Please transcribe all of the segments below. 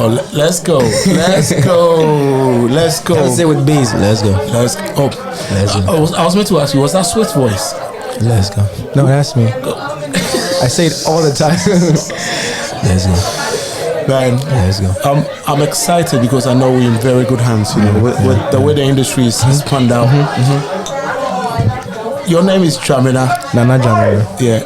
let's go. Let's say with bass. Let's go. Let's go. I was meant to ask you, was that Swift voice? Let's go. No, that's me. I say it all the time. Let's go. Man, let's go. I'm excited because I know we're in very good hands, with the way the industry is spun out. Your name is Jamina. Nana Jamina. Yeah.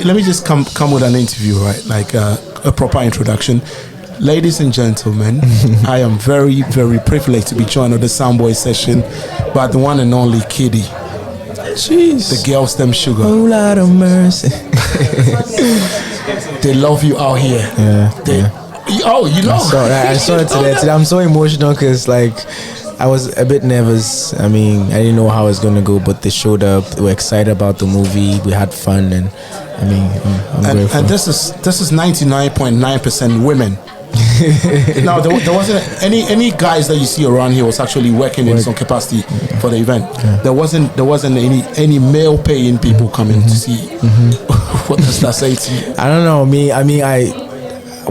Let me just come with an interview, right? Like a proper introduction. Ladies and gentlemen, I am very, very privileged to be joined on the Soundboy Session by the one and only KiDi. Jeez. The girls, them sugar. Oh, Lord of mercy. They love you out here. Oh, you know. I saw it today. I'm so emotional because, like, I was a bit nervous. I mean, I didn't know how it was going to go, but they showed up. They were excited about the movie. We had fun, and I mean, I'm grateful. And this is 99.9% women. Now there wasn't any guys that you see around here was actually working in some capacity for the event. There wasn't any male paying people coming to see. What does that say to you? I don't know.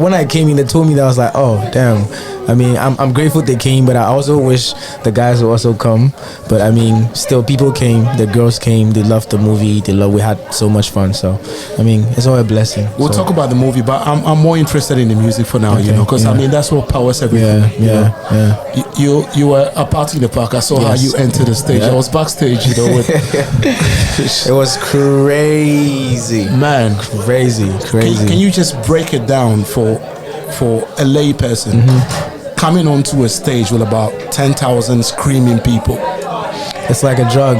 When I came in, they told me that. I was like, oh damn. I mean, I'm grateful they came, but I also wish the guys would also come. But I mean, still, people came. The girls came. They loved the movie. We had so much fun. So, I mean, it's all a blessing. We'll talk about the movie, but I'm more interested in the music for now. Okay, because I mean, that's what powers everything. You were a party in the park. I saw how you entered the stage. I was backstage. It was crazy, man. Crazy. Can you just break it down for a lay person? Coming onto a stage with about 10,000 screaming people. It's like a drug.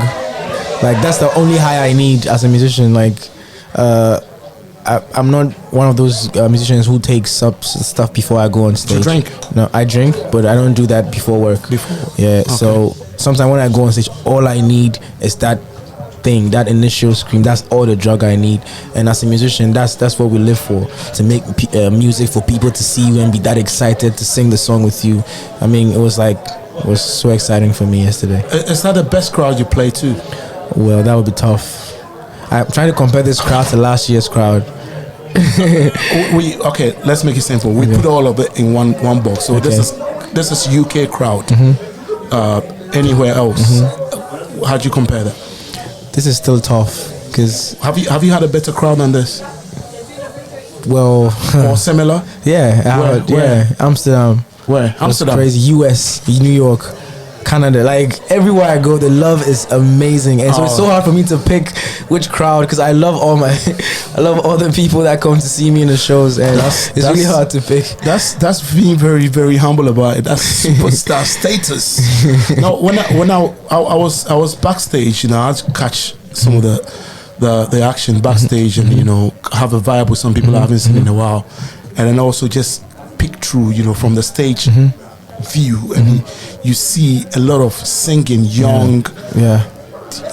Like, that's the only high I need as a musician. Like, I'm not one of those musicians who takes up stuff before I go on stage. You drink? No, I drink, but I don't do that before work. Yeah, okay. So sometimes when I go on stage, all I need is that thing, that initial scream. That's all the drug I need. And as a musician, that's what we live for, to make music for people to see you and be that excited to sing the song with you. I mean, it was so exciting for me yesterday. Is that the best crowd you play to? Well, that would be tough. I'm trying to compare this crowd to last year's crowd. Okay, let's make it simple. We put all of it in one box. So this is UK crowd. Anywhere else, how'd you compare that? This is still tough because have you had a better crowd than this? Well, or similar? Yeah, Where? Amsterdam. Where? Amsterdam. Crazy. US, New York, Canada. Like, everywhere I go, the love is amazing, and so it's so hard for me to pick which crowd because I love all the people that come to see me in the shows, and it's really hard to pick. That's being very, very humble about it. That's superstar status. No, when I was backstage, I had to catch some of the action backstage, and have a vibe with some people I haven't seen in a while, and then also just pick through, from the stage view, and you see a lot of singing young.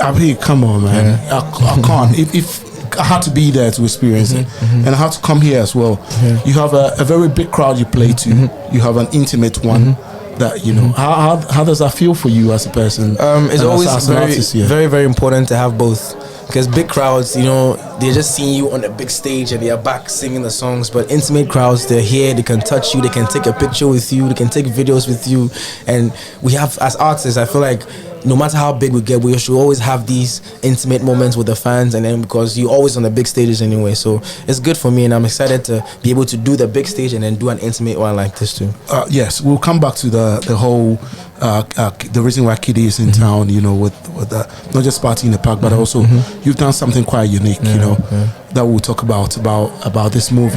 I mean, come on, man. I can't. If I had to be there to experience it, and I had to come here as well. You have a very big crowd you play to. You have an intimate one. That how does that feel for you as a person? It's always very, very important to have both. Because big crowds, they're just seeing you on a big stage and they are back singing the songs. But intimate crowds, they're here, they can touch you, they can take a picture with you, they can take videos with you. And we have, as artists, I feel like no matter how big we get, we should always have these intimate moments with the fans. And then because you're always on the big stages anyway. So it's good for me, and I'm excited to be able to do the big stage and then do an intimate one like this too. Yes, we'll come back to the whole the reason why KiDi is in town, with not just party in the park, but also you've done something quite unique, that we'll talk about this movie.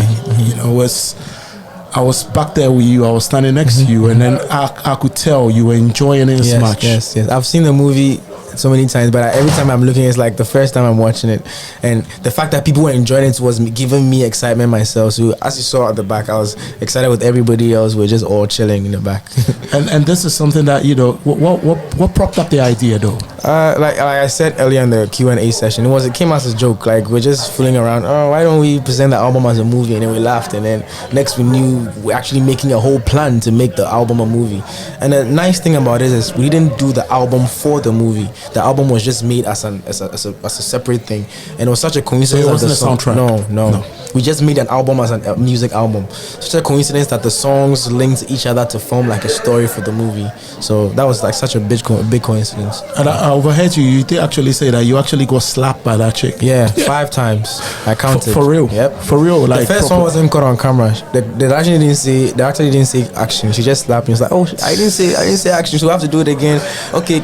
I was back there with you, I was standing next to you, and then I could tell you were enjoying it as much. Yes. I've seen the movie so many times, but every time I'm looking, it's like the first time I'm watching it, and the fact that people were enjoying it was giving me excitement myself. So as you saw at the back, I was excited with everybody else. We're just all chilling in the back. and this is something that what propped up the idea though? Like I said earlier in the Q&A session, it came as a joke. Like, we're just fooling around. Oh, why don't we present the album as a movie? And then we laughed, and then next we knew we're actually making a whole plan to make the album a movie. And the nice thing about it is we didn't do the album for the movie. The album was just made as a separate thing, and it was such a coincidence. So it wasn't a soundtrack. No. We just made an album as a music album. Such a coincidence that the songs linked each other to form like a story for the movie. So that was like such a big coincidence. And I overheard you did actually say that you actually got slapped by that chick. Yeah, 5 times. I counted. For real? Yep. For real? Like, the first one wasn't caught on camera. They actually didn't say action. She just slapped me. It's like, oh, I didn't say action, so we have to do it again. Okay,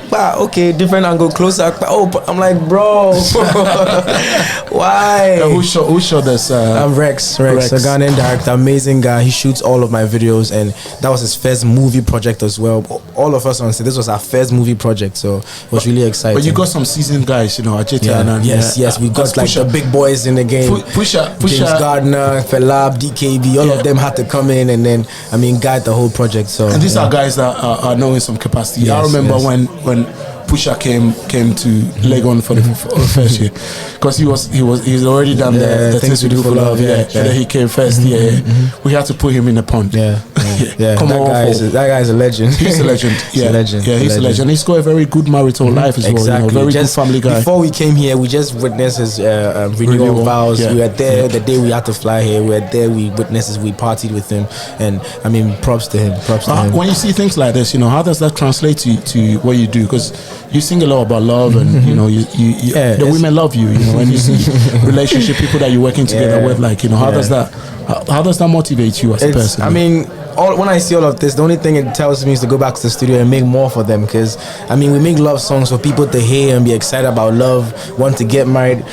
different angle, closer. But I'm like, bro, why? Who showed this? I'm Rex, a Ghanaian director, amazing guy. He shoots all of my videos, and that was his first movie project as well. All of us on set, this was our first movie project, so it was really exciting. But you got some seasoned guys, Ajita and yes, we got like the big boys in the game. Pusha, James Gardner, Felab, DKB, all of them had to come in and then guide the whole project. So and these are guys that are knowing some capacity. I remember when Pusha came to Legon for the first year, because he's already done the things we do for love. And then he came first. We had to put him in the pond. Come on, that guy is a legend. He's a legend. He's a legend. Yeah, he's a legend. He's got a very good marital life as well. Very good family guy. Before we came here, we just witnessed his renewal of vows. We were there the day we had to fly here. We were there. We witnessed it. We partied with him, and props to him. When you see things like this, how does that translate to what you do? Because you sing a lot about love, and the women love you. When you see relationship, people that you're working together with, how does that motivate you as a person? When I see all of this, the only thing it tells me is to go back to the studio and make more for them, because we make love songs for people to hear and be excited about love, want to get married.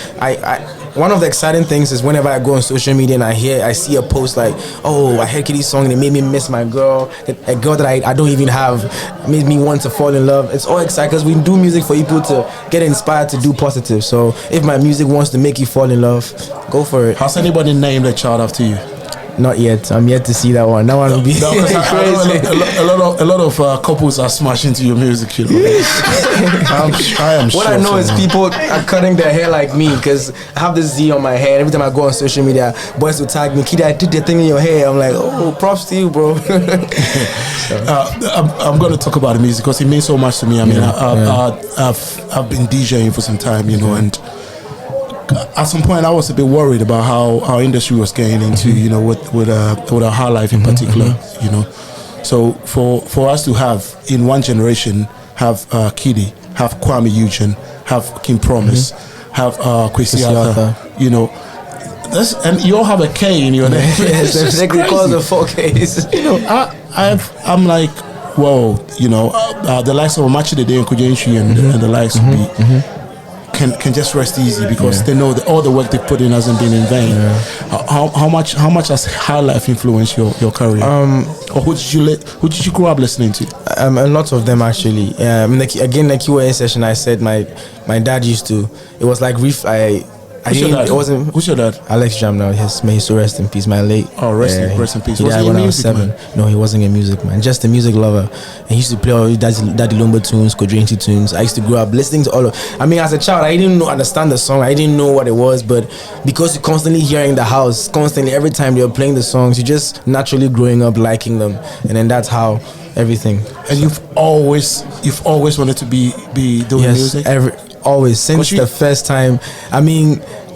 One of the exciting things is whenever I go on social media and I see a post like, oh, I heard KiDi's song and it made me miss my girl, a girl that I don't even have, made me want to fall in love. It's all exciting because we do music for people to get inspired to do positive. So if my music wants to make you fall in love, go for it. Has anybody named a child after you? Not yet. I'm yet to see that one. That one will be crazy. A lot of couples are smashing to your music, I am what I know is people are cutting their hair like me, because I have this Z on my hair. Every time I go on social media, boys will tag me, KiDi, I did the thing in your hair. I'm like, oh, props to you, bro. I'm going to talk about the music because it means so much to me. I've been DJing for some time, and at some point I was a bit worried about how our industry was getting into, with our high life in particular, So for us to have in one generation have KiDi, have Kwame Eugene, have King Promise, have Kwesi Arthur, and you all have a K in your name. Yes, they call the 4 Ks. I'm like, whoa, the likes of Machi Day and Kujenshi and the likes would be. Can just rest easy because they know that all the work they put in hasn't been in vain. How much has high life influenced your career? Or who did you grow up listening to? A lot of them actually. Again, the Q&A session, I said my dad used to. It was like Who's your dad? Alex Jam now. May he so rest in peace. My late. Oh, rest in peace. He died when I was 7. No, he wasn't a music man. Just a music lover. And he used to play all Daddy Lumba tunes, Kodrinchi tunes. I used to grow up listening to all of. As a child, I didn't understand the song. I didn't know what it was, but because you're constantly hearing the house, constantly every time you're playing the songs, you're just naturally growing up liking them, and then that's how everything. And you've always wanted to be doing music. Always since the first time.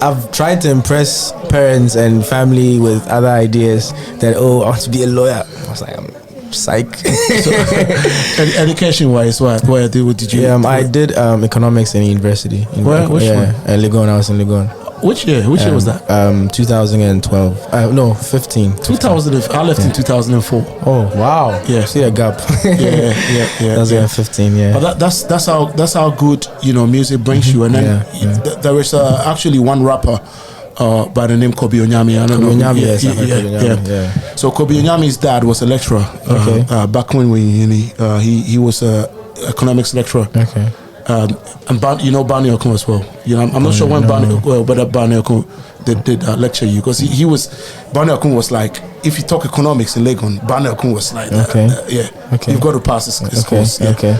I've tried to impress parents and family with other ideas that I want to be a lawyer. I was like, I'm psych. So, education wise, what did you? I did economics in university. Which one? Legon. I was in Legon. Which year? Which year was that? 2012. 15. 2000. I left in 2004. Oh wow! Yeah, see a gap. yeah. 2015. Yeah. But that's how good music brings you. And then there is actually one rapper by the name Kobe Onyami. I don't know. Yeah. So Kobe Onyami's dad was a lecturer. Back when he was a economics lecturer. Okay. And Bani Okun as well. I'm not sure when whether Bani Okun did lecture you, because he was Bani Okun was like, if you talk economics in Legon, Bani Okun was like, you've got to pass this course. Okay.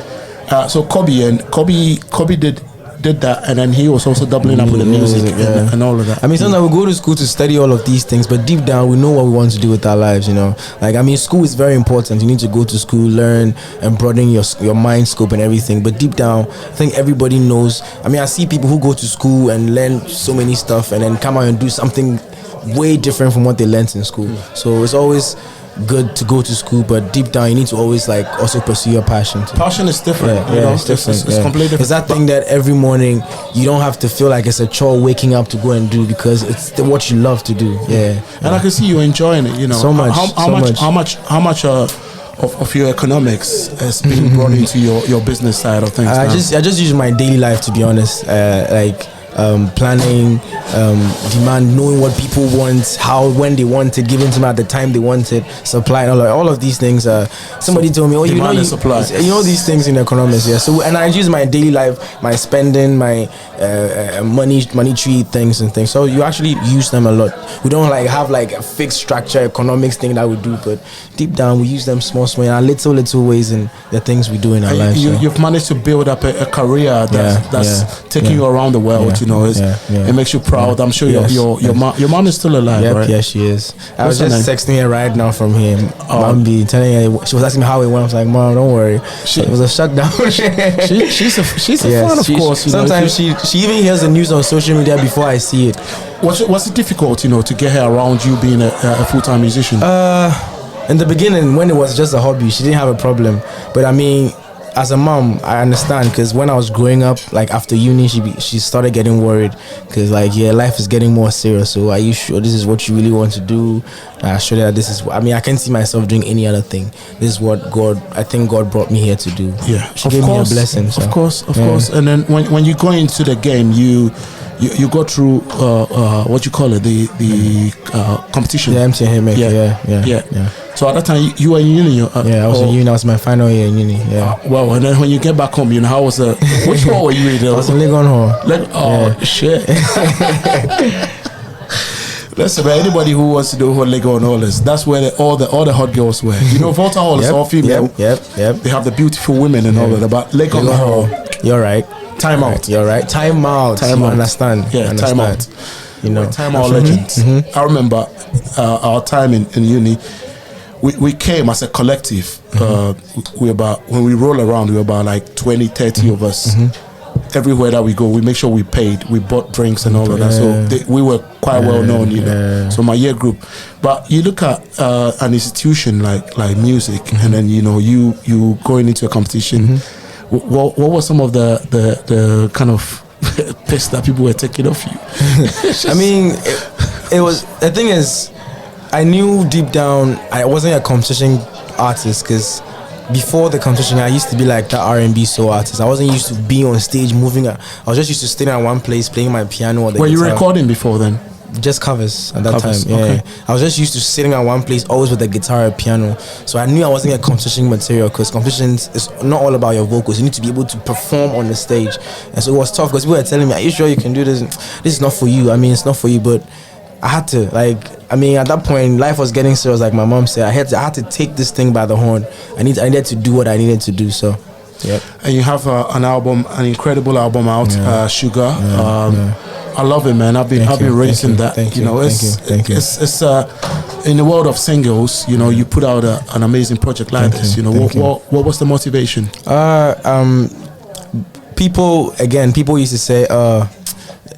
So Kobe did that, and then he was also doubling up with the music and all of that. I mean, sometimes we go to school to study all of these things, but deep down we know what we want to do with our lives, you know. Like, I mean, school is very important. You need to go to school, learn, and broaden your mind scope and everything. But deep down, I think everybody knows. I mean, I see people who go to school and learn so many stuff and then come out and do something way different from what they learned in school. So it's always good to go to school, but deep down you need to always like also pursue your passion too. Passion is different. It's different. It's completely different. It's that thing that every morning you don't have to feel like it's a chore waking up to go and do, because it's what you love to do. And I can see you enjoying it, you know. So much. How much of your economics has been brought into your business side of things? I just use my daily life, to be honest. Planning, demand, knowing what people want, when they want it, giving to them at the time they want it, supply, and all of these things. Somebody told me, you know these things in economics, So, and I use my daily life, my spending, my money tree things and things. So you actually use them a lot. We don't have a fixed structure economics thing that we do, but deep down we use them small in little ways in the things we do in our lives. You've managed to build up a career that's taking you around the world. You know, it makes you proud. I'm sure your mom is still alive, right? Yeah, she is. I was just texting her right now from here. Mom be telling her, she was asking me how it went. I was like, Mom, don't worry. It was a shutdown. she's a fan, of course. Sometimes she even hears the news on social media before I see it. Was it difficult, to get her around you being a full-time musician? In the beginning, when it was just a hobby, she didn't have a problem. But I mean, as a mom, I understand, because when I was growing up, after uni, she started getting worried, because life is getting more serious. So are you sure this is what you really want to do? I assure that this is. I mean, I can't see myself doing any other thing. This is what I think God brought me here to do. Yeah, she gave me a blessing. So. Of course. And then when you go into the game, you go through what you call it, the competition. The MTN. Yeah. So at that time, you were in uni. I was in uni. That was my final year in uni. Yeah. Well, and then when you get back home, how was the? Which hall were you in? I was in Legon Hall. Shit. Listen, man, anybody who wants to do Legon Hall that's where all the hot girls were. Volta Hall is all female. Yep. They have the beautiful women and all that. But Legon Hall. You're right. Time out. You're right. Time out. You understand? Yeah, time out. Time out legends. Mm-hmm. I remember our time in uni. We came as a collective. When we roll around, we were about 20, 30 of us. Everywhere that we go, we make sure we paid. We bought drinks and all of that. So we were quite well known, So my year group. But you look at an institution like music, and then you going into a competition. What were some of the kind of piss that people were taking off you? I mean, it was, the thing is, I knew deep down I wasn't a competition artist, because before the competition I used to be like the R&B soul artist. I wasn't used to being on stage moving. I was just used to staying at one place playing my piano or the Were guitar. you recording before then? Just covers at that time. Okay. I was just used to sitting at one place always with the guitar and piano. So I knew I wasn't a competition material, because competitions is not all about your vocals. You need to be able to perform on the stage. And so it was tough, because people were telling me, are you sure you can do this? This is not for you. I mean, it's not for you, but I had to, at that point, life was getting serious. Like my mom said, I had to take this thing by the horn. I needed to do what I needed to do. So, yeah. And you have an incredible album out, Sugar. I love it, man. I've been raising that. Thank you. It's in the world of singles. You put out an amazing project like this. What was the motivation? People used to say,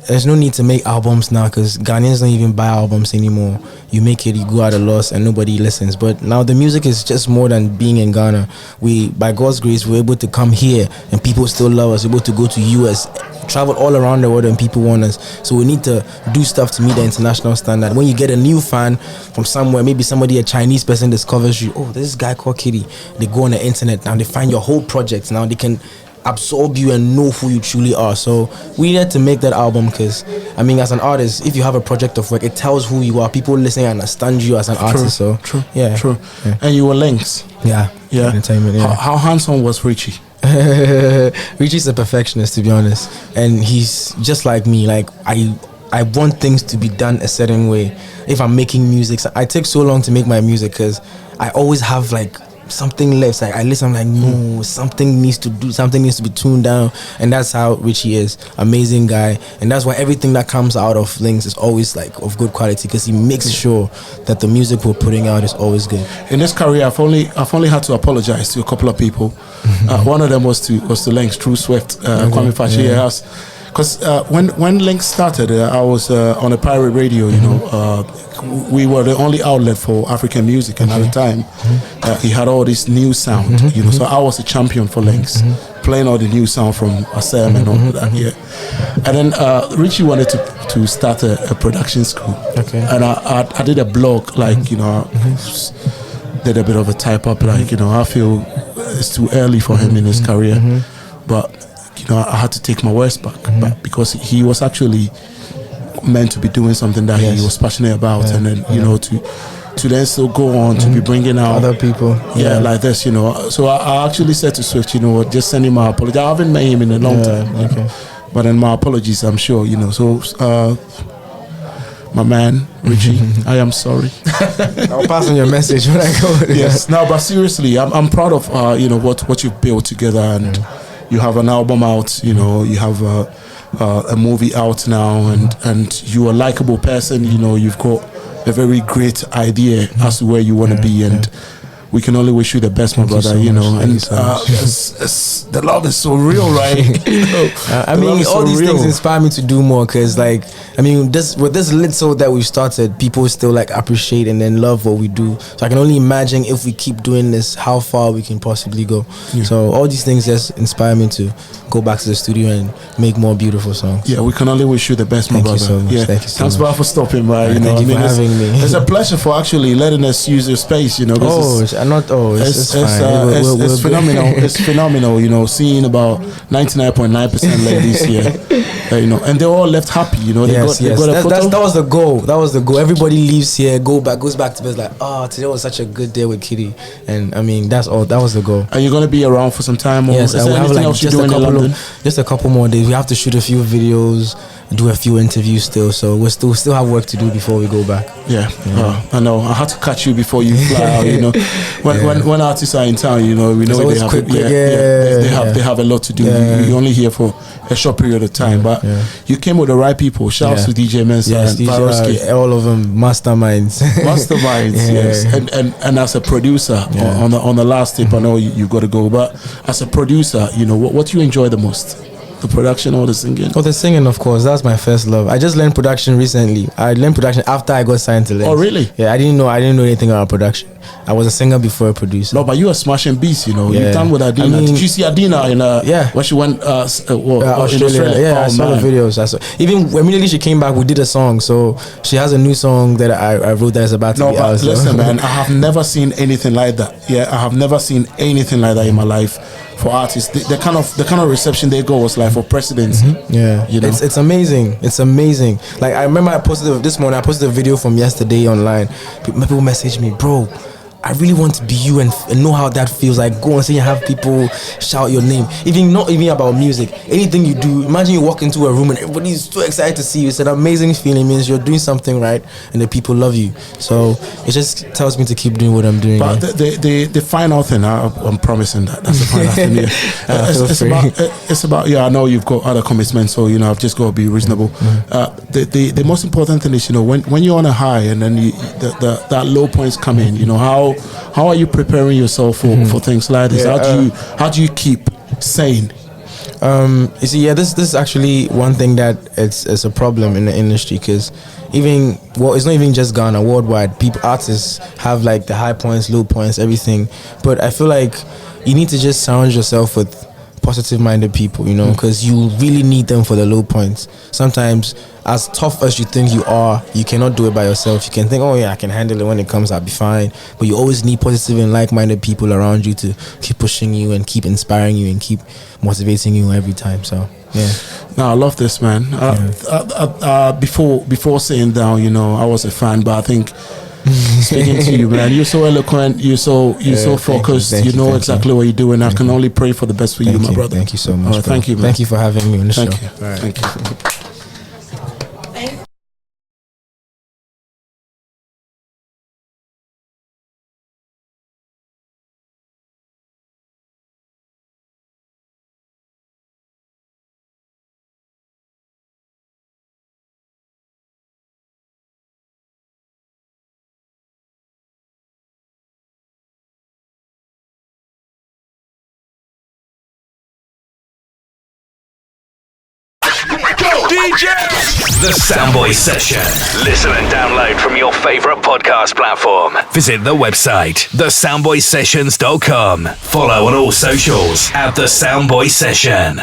there's no need to make albums now, because Ghanaians don't even buy albums anymore. You make it, you go at a loss, and nobody listens. But now the music is just more than being in Ghana. We, by God's grace, we're able to come here, and people still love us. We're able to go to US, travel all around the world, and people want us. So we need to do stuff to meet the international standard. When you get a new fan from somewhere, maybe a Chinese person discovers you. Oh, there's this guy called KiDi. They go on the internet now. They find your whole project. Now they can absorb you and know who you truly are. So we needed to make that album, because as an artist, if you have a project of work, it tells who you are. People listening understand you as an artist. So true. Yeah. And you were Lynx. Yeah. Entertainment. Yeah. How handsome was Richie? Richie's a perfectionist, to be honest, and he's just like me. I want things to be done a certain way. If I'm making music, I take so long to make my music, because I always have something left. Like I listen, I'm like, no, something needs to be tuned down, and that's how Richie is. Amazing guy, and that's why everything that comes out of Links is always like of good quality, because he makes sure that the music we're putting out is always good. In this career, I've only had to apologize to a couple of people. One of them was to Links, True Swift, Kwame Fachi House. Because when Link started, I was on a pirate radio, you know. We were the only outlet for African music, and at the time, he had all this new sound, you know. So I was a champion for Links, playing all the new sound from Asem and all that, And then Richie wanted to start a production school. And I did a blog, like, you know, did a bit of a type up, like, you know, I feel it's too early for him in his career. But you know, I had to take my words back, but because he was actually meant to be doing something that he was passionate about, and then you know, to then still go on to be bringing out other people, like this, you know. So I actually said to Swift, you know, just send him my apology. I haven't met him in a long time, but then my apologies, I'm sure, you know. So my man Richie, I am sorry. I'll pass on your message when I go. Yes, no, but seriously, I'm proud of you know, what you've built together, and you have an album out, you know, you have a movie out now, and you're a likable person, you know, you've got a very great idea as to where you want to be, and we can only wish you the best, my brother, you know, and the love is so real, right? You know, I mean, all these things inspire me to do more, because, like, I mean, with this little that we've started, people still, like, appreciate and then love what we do. So I can only imagine if we keep doing this, how far we can possibly go. So all these things just inspire me to go back to the studio and make more beautiful songs. Yeah, we can only wish you the best, my brother. Thank you so much. Yeah, thank you so thanks much for stopping by. You know, thank you for having me. It's a pleasure for actually letting us use your space, you know. It's fine. It's phenomenal. It's phenomenal, you know, seeing about 99.9% ladies here, you know, and they all left happy, you know. They got a photo. That was the goal. Everybody leaves here, goes back to bed like, oh, today was such a good day with KiDi, and I mean, that was the goal. Are you gonna be around for some time? Or yes, is there anything else you're doing in London? Just a couple more days. We have to shoot a few videos, do a few interviews still, so we still have work to do before we go back. I know. I had to catch you before you fly out, you know. When artists are in town, you know, we know they have a lot to do. You're only here for a short period of time, but you came with the right people. Shouts to DJ Mensa and Faroski. All of them masterminds. Yes. And as a producer, on the last tip, I know you got to go, but as a producer, you know, what you enjoy the most? The production or the singing? Oh, the singing, of course. That's my first love. I just learned production recently. I learned production after I got signed to Lens. Oh, really? Yeah, I didn't know anything about production. I was a singer before a producer. No, but you were smashing beats, you know. You done with Adina. Did you see Adina in when she went Australia? Yeah, I saw the videos. Even immediately she came back, we did a song. So she has a new song that I wrote that is about to be out. Listen, man, I have never seen anything like that. Yeah, I have never seen anything like that in my life. For artists, the kind of reception they go was like for presidents. Yeah, you know? It's amazing. It's amazing. Like I remember I posted a video from yesterday online. People messaged me, bro, I really want to be you and know how that feels. Like go and say you have people shout your name. Not even about music. Anything you do, imagine you walk into a room and everybody's so excited to see you. It's an amazing feeling. It means you're doing something right and the people love you. So it just tells me to keep doing what I'm doing. But the final thing, I'm promising that's the final thing. It's about I know you've got other commitments, so you know I've just got to be reasonable. The most important thing is, you know, when you're on a high and then that low points come in, you know, how are you preparing yourself for things like this? How do you keep sane? You see, this is actually one thing that it's a problem in the industry, because it's not even just Ghana, worldwide, artists have like the high points, low points, everything. But I feel like you need to just surround yourself with positive-minded people, you know, because you really need them for the low points. Sometimes, as tough as you think you are, you cannot do it by yourself. You can think, oh yeah, I can handle it when it comes, I'll be fine. But you always need positive and like-minded people around you to keep pushing you and keep inspiring you and keep motivating you every time. So yeah. No, I love this, man. Before sitting down, you know, I was a fan, but I think speaking to you, man, you're so eloquent, you're so focused, you know exactly what you're doing. I can only pray for the best for you, my brother. Thank you so much. Thank you, man. Thank you for having me on the show. Thank you. The Soundboy Session. Listen and download from your favorite podcast platform. Visit the website, thesoundboysessions.com. Follow on all socials at The Soundboy Session.